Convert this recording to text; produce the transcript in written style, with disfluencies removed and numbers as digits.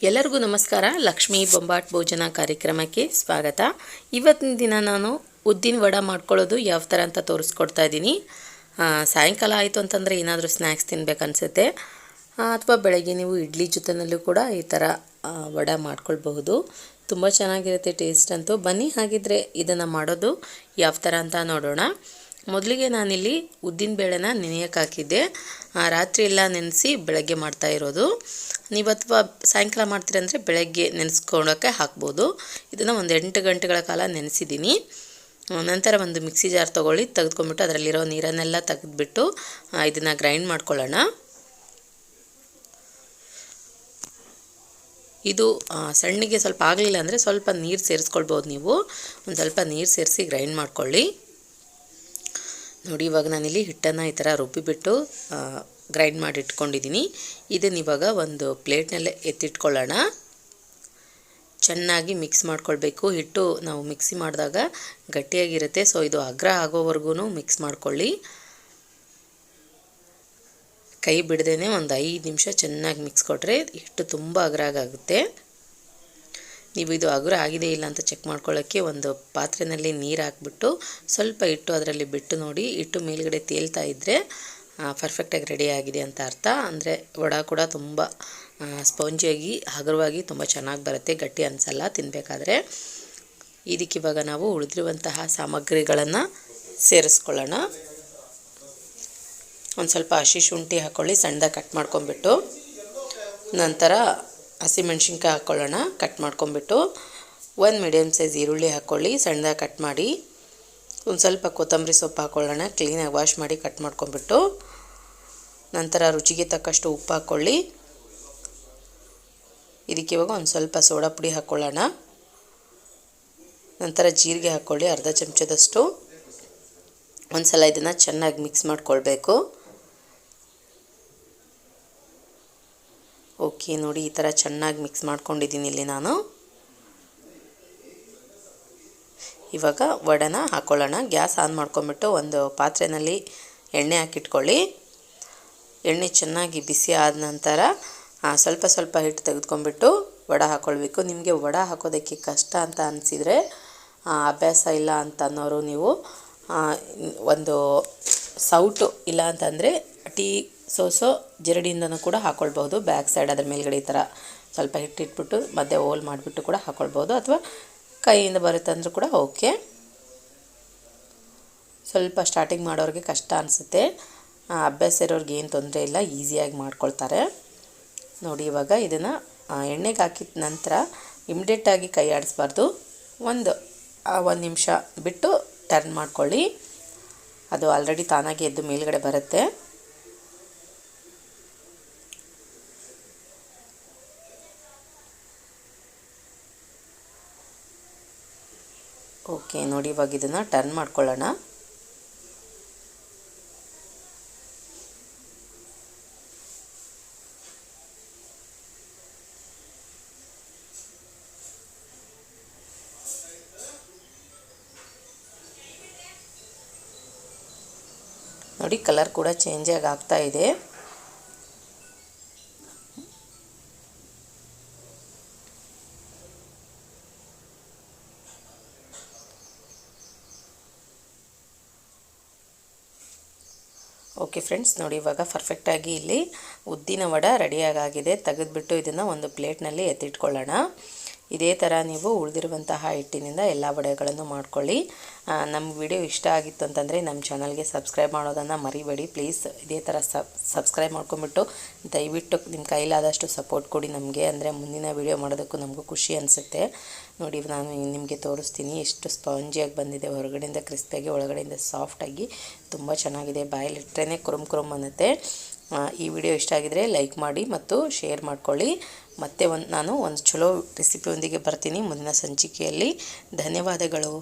ಎಲ್ಲರಿಗೂ ನಮಸ್ಕಾರ. ಲಕ್ಷ್ಮೀ ಬೊಂಬಾಟ್ ಭೋಜನ ಕಾರ್ಯಕ್ರಮಕ್ಕೆ ಸ್ವಾಗತ. ಇವತ್ತಿನ ದಿನ ನಾನು ಉದ್ದಿನ ವಡೆ ಮಾಡ್ಕೊಳ್ಳೋದು ಯಾವ ಥರ ಅಂತ ತೋರಿಸ್ಕೊಡ್ತಾ ಇದ್ದೀನಿ. ಸಾಯಂಕಾಲ ಆಯಿತು ಅಂತಂದರೆ ಏನಾದರೂ ಸ್ನ್ಯಾಕ್ಸ್ ತಿನ್ನಬೇಕನ್ಸುತ್ತೆ, ಅಥವಾ ಬೆಳಗ್ಗೆ ನೀವು ಇಡ್ಲಿ ಜೊತೆಯಲ್ಲೂ ಕೂಡ ಈ ಥರ ವಡೆ ಮಾಡ್ಕೊಳ್ಬಹುದು. ತುಂಬ ಚೆನ್ನಾಗಿರುತ್ತೆ ಟೇಸ್ಟ್ ಅಂತೂ. ಬನ್ನಿ ಹಾಗಿದ್ರೆ ಇದನ್ನು ಮಾಡೋದು ಯಾವ ಥರ ಅಂತ ನೋಡೋಣ. ಮೊದಲಿಗೆ ನಾನಿಲ್ಲಿ ಉದ್ದಿನ ಬೇಳೆನ ನೆನೆಯೋಕೆ ಹಾಕಿದ್ದೆ. ರಾತ್ರಿ ಎಲ್ಲ ನೆನೆಸಿ ಬೆಳಗ್ಗೆ ಮಾಡ್ತಾ ಇರೋದು. ನೀವು ಅಥವಾ ಸಾಯಂಕಾಲ ಮಾಡ್ತೀರಿ ಅಂದರೆ ಬೆಳಗ್ಗೆ ನೆನೆಸ್ಕೊಳ್ಳೋಕ್ಕೆ ಹಾಕ್ಬೋದು. ಇದನ್ನು ಒಂದು 8 ಗಂಟೆಗಳ ಕಾಲ ನೆನೆಸಿದ್ದೀನಿ. ನಂತರ ಒಂದು ಮಿಕ್ಸಿ ಜಾರ್ ತೊಗೊಳ್ಳಿ, ತೆಗೆದುಕೊಂಡ್ಬಿಟ್ಟು ಅದರಲ್ಲಿರೋ ನೀರನ್ನೆಲ್ಲ ತೆಗೆದುಬಿಟ್ಟು ಇದನ್ನು ಗ್ರೈಂಡ್ ಮಾಡ್ಕೊಳ್ಳೋಣ. ಇದು ಸಣ್ಣಗೆ ಸ್ವಲ್ಪ ಆಗಲಿಲ್ಲ ಅಂದರೆ ಸ್ವಲ್ಪ ನೀರು ಸೇರಿಸ್ಕೊಳ್ಬೋದು. ನೀವು ಒಂದು ಸ್ವಲ್ಪ ನೀರು ಸೇರಿಸಿ ಗ್ರೈಂಡ್ ಮಾಡ್ಕೊಳ್ಳಿ. ನೋಡಿ, ಇವಾಗ ನಾನಿಲ್ಲಿ ಹಿಟ್ಟನ್ನು ಈ ಥರ ರುಬ್ಬಿಬಿಟ್ಟು ಗ್ರೈಂಡ್ ಮಾಡಿ ಇಟ್ಕೊಂಡಿದ್ದೀನಿ. ಇದನ್ನು ಇವಾಗ ಒಂದು ಪ್ಲೇಟ್ನಲ್ಲೇ ಎತ್ತಿಟ್ಕೊಳ್ಳೋಣ. ಚೆನ್ನಾಗಿ ಮಿಕ್ಸ್ ಮಾಡ್ಕೊಳ್ಬೇಕು. ಹಿಟ್ಟು ನಾವು ಮಿಕ್ಸಿ ಮಾಡಿದಾಗ ಗಟ್ಟಿಯಾಗಿರುತ್ತೆ, ಸೊ ಇದು ಅಗ್ರ ಆಗೋವರೆಗೂ ಮಿಕ್ಸ್ ಮಾಡ್ಕೊಳ್ಳಿ. ಕೈ ಬಿಡದೇನೆ ಒಂದು 5 ನಿಮಿಷ ಚೆನ್ನಾಗಿ ಮಿಕ್ಸ್ ಕೊಟ್ಟರೆ ಹಿಟ್ಟು ತುಂಬ ಅಗ್ರ ಆಗುತ್ತೆ. ನೀವು ಇದು ಅಗುರ ಆಗಿದೆ ಇಲ್ಲ ಅಂತ ಚೆಕ್ ಮಾಡ್ಕೊಳ್ಳೋಕ್ಕೆ ಒಂದು ಪಾತ್ರೆಯಲ್ಲಿ ನೀರು ಹಾಕ್ಬಿಟ್ಟು ಸ್ವಲ್ಪ ಹಿಟ್ಟು ಅದರಲ್ಲಿ ಬಿಟ್ಟು ನೋಡಿ. ಹಿಟ್ಟು ಮೇಲ್ಗಡೆ ತೇಲ್ತಾ ಇದ್ದರೆ ಪರ್ಫೆಕ್ಟಾಗಿ ರೆಡಿ ಆಗಿದೆ ಅಂತ ಅರ್ಥ. ಅಂದರೆ ವಡೆ ಕೂಡ ತುಂಬ ಸ್ಪಾಂಜಿಯಾಗಿ ಹಗುರವಾಗಿ ತುಂಬ ಚೆನ್ನಾಗಿ ಬರುತ್ತೆ, ಗಟ್ಟಿ ಅನಿಸಲ್ಲ ತಿನ್ನಬೇಕಾದ್ರೆ. ಇದಕ್ಕಿವಾಗ ನಾವು ಉಳಿದಿರುವಂತಹ ಸಾಮಗ್ರಿಗಳನ್ನು ಸೇರಿಸ್ಕೊಳ್ಳೋಣ. ಒಂದು ಸ್ವಲ್ಪ ಹಸಿ ಶುಂಠಿ ಹಾಕ್ಕೊಳ್ಳಿ, ಸಣ್ಣದಾಗಿ ಕಟ್ ಮಾಡ್ಕೊಂಬಿಟ್ಟು. ನಂತರ ಹಸಿಮೆಣ್ಸಿನ್ಕಾಯಿ ಹಾಕ್ಕೊಳ್ಳೋಣ, ಕಟ್ ಮಾಡ್ಕೊಂಬಿಟ್ಟು. ಒಂದು ಮೀಡಿಯಮ್ ಸೈಜ್ ಈರುಳ್ಳಿ ಹಾಕ್ಕೊಳ್ಳಿ, ಸಣ್ಣದಾಗಿ ಕಟ್ ಮಾಡಿ. ಒಂದು ಸ್ವಲ್ಪ ಕೊತ್ತಂಬರಿ ಸೊಪ್ಪು ಹಾಕ್ಕೊಳ್ಳೋಣ, ಕ್ಲೀನಾಗಿ ವಾಶ್ ಮಾಡಿ ಕಟ್ ಮಾಡ್ಕೊಂಬಿಟ್ಟು. ನಂತರ ರುಚಿಗೆ ತಕ್ಕಷ್ಟು ಉಪ್ಪು ಹಾಕ್ಕೊಳ್ಳಿ. ಇದಕ್ಕೆ ಇವಾಗ ಒಂದು ಸ್ವಲ್ಪ ಸೋಡಾ ಪುಡಿ ಹಾಕ್ಕೊಳ್ಳೋಣ. ನಂತರ ಜೀರಿಗೆ ಹಾಕ್ಕೊಳ್ಳಿ, ಅರ್ಧ ಚಮಚದಷ್ಟು. ಒಂದು ಸಲ ಇದನ್ನು ಚೆನ್ನಾಗಿ ಮಿಕ್ಸ್ ಮಾಡ್ಕೊಳ್ಬೇಕು. ಓಕೆ, ನೋಡಿ ಈ ಥರ ಚೆನ್ನಾಗಿ ಮಿಕ್ಸ್ ಮಾಡ್ಕೊಂಡಿದ್ದೀನಿ ಇಲ್ಲಿ ನಾನು. ಇವಾಗ ವಡೆನ ಹಾಕ್ಕೊಳ್ಳೋಣ. ಗ್ಯಾಸ್ ಆನ್ ಮಾಡ್ಕೊಂಬಿಟ್ಟು ಒಂದು ಪಾತ್ರೆಯಲ್ಲಿ ಎಣ್ಣೆ ಹಾಕಿಟ್ಕೊಳ್ಳಿ. ಎಣ್ಣೆ ಚೆನ್ನಾಗಿ ಬಿಸಿ ಆದ ನಂತರ ಸ್ವಲ್ಪ ಸ್ವಲ್ಪ ಹಿಟ್ಟು ತೆಗೆದುಕೊಂಡ್ಬಿಟ್ಟು ವಡೆ ಹಾಕ್ಕೊಳ್ಬೇಕು. ನಿಮಗೆ ವಡೆ ಹಾಕೋದಕ್ಕೆ ಕಷ್ಟ ಅಂತ ಅನಿಸಿದರೆ, ಅಭ್ಯಾಸ ಇಲ್ಲ ಅಂತ ಅನ್ನೋರು ನೀವು ಒಂದು ಸೌಟು ಇಲ್ಲ ಅಂತಂದರೆ ಟೀ ಸೋಸೋ ಜರಡಿಯಿಂದನೂ ಕೂಡ ಹಾಕ್ಕೊಳ್ಬೋದು. ಬ್ಯಾಕ್ ಸೈಡ್ ಅದ್ರ ಮೇಲ್ಗಡೆ ಈ ಥರ ಸ್ವಲ್ಪ ಹಿಟ್ಟಿಟ್ಬಿಟ್ಟು ಮಧ್ಯೆ ಹೋಲ್ ಮಾಡಿಬಿಟ್ಟು ಕೂಡ ಹಾಕ್ಕೊಳ್ಬೋದು, ಅಥವಾ ಕೈಯಿಂದ ಬರುತ್ತೆ ಅಂದರೂ ಕೂಡ ಓಕೆ. ಸ್ವಲ್ಪ ಸ್ಟಾರ್ಟಿಂಗ್ ಮಾಡೋರಿಗೆ ಕಷ್ಟ ಅನಿಸುತ್ತೆ, ಅಭ್ಯಾಸ ಇರೋರಿಗೆ ಏನು ತೊಂದರೆ ಇಲ್ಲ, ಈಸಿಯಾಗಿ ಮಾಡ್ಕೊಳ್ತಾರೆ. ನೋಡಿ, ಇವಾಗ ಇದನ್ನು ಎಣ್ಣೆಗೆ ಹಾಕಿದ ನಂತರ ಇಮಿಡಿಯೇಟಾಗಿ ಕೈ ಆಡಿಸ್ಬಾರ್ದು. ಒಂದು ನಿಮಿಷ ಬಿಟ್ಟು ಟರ್ನ್ ಮಾಡ್ಕೊಳ್ಳಿ. ಅದು ಆಲ್ರೆಡಿ ತಾನಾಗಿ ಎದ್ದು ಮೇಲ್ಗಡೆ ಬರುತ್ತೆ. ಓಕೆ, ನೋಡಿ ಇವಾಗ ಇದನ್ನು ಟರ್ನ್ ಮಾಡ್ಕೊಳ್ಳೋಣ. ನೋಡಿ, ಕಲರ್ ಕೂಡ ಚೇಂಜ್ ಆಗ್ತಾ ಇದೆ. ಓಕೆ ಫ್ರೆಂಡ್ಸ್, ನೋಡಿ ಇವಾಗ ಪರ್ಫೆಕ್ಟಾಗಿ ಇಲ್ಲಿ ಉದ್ದಿನ ವಡೆ ರೆಡಿಯಾಗಿದೆ. ತೆಗೆದುಬಿಟ್ಟು ಇದನ್ನು ಒಂದು ಪ್ಲೇಟ್ನಲ್ಲಿ ಎತ್ತಿಟ್ಕೊಳ್ಳೋಣ. ಇದೇ ಥರ ನೀವು ಉಳಿದಿರುವಂತಹ ಹಿಟ್ಟಿನಿಂದ ಎಲ್ಲ ವಡೆಗಳನ್ನು ಮಾಡ್ಕೊಳ್ಳಿ. ನಮ್ಮ ವಿಡಿಯೋ ಇಷ್ಟ ಆಗಿತ್ತು ಅಂತಂದರೆ ನಮ್ಮ ಚಾನಲ್ಗೆ ಸಬ್ಸ್ಕ್ರೈಬ್ ಮಾಡೋದನ್ನು ಮರಿಬೇಡಿ ಪ್ಲೀಸ್. ಇದೇ ಥರ ಸಬ್ಸ್ಕ್ರೈಬ್ ಮಾಡ್ಕೊಂಬಿಟ್ಟು ದಯವಿಟ್ಟು ನಿಮ್ಮ ಕೈಲಾದಷ್ಟು ಸಪೋರ್ಟ್ ಕೊಡಿ ನಮಗೆ. ಅಂದರೆ ಮುಂದಿನ ವಿಡಿಯೋ ಮಾಡೋದಕ್ಕೂ ನಮಗೂ ಖುಷಿ ಅನಿಸುತ್ತೆ. ನೋಡಿ, ನಾನು ನಿಮಗೆ ತೋರಿಸ್ತೀನಿ ಎಷ್ಟು ಸ್ಪಾಂಜಿಯಾಗಿ ಬಂದಿದೆ. ಹೊರಗಡೆಯಿಂದ ಕ್ರಿಸ್ಪಿಯಾಗಿ, ಒಳಗಡೆಯಿಂದ ಸಾಫ್ಟಾಗಿ ತುಂಬ ಚೆನ್ನಾಗಿದೆ. ಬಾಯಲ್ಲಿಟ್ಟರೆ ಕುರುಮ್ ಅನ್ನುತ್ತೆ. ಈ ವಿಡಿಯೋ ಇಷ್ಟ ಆಗಿದರೆ ಲೈಕ್ ಮಾಡಿ ಮತ್ತು ಶೇರ್ ಮಾಡ್ಕೊಳ್ಳಿ. ಮತ್ತೆ ನಾನು ಒಂದು ಚಲೋ ರೆಸಿಪಿಯೊಂದಿಗೆ ಬರ್ತೀನಿ ಮುಂದಿನ ಸಂಚಿಕೆಯಲ್ಲಿ. ಧನ್ಯವಾದಗಳು.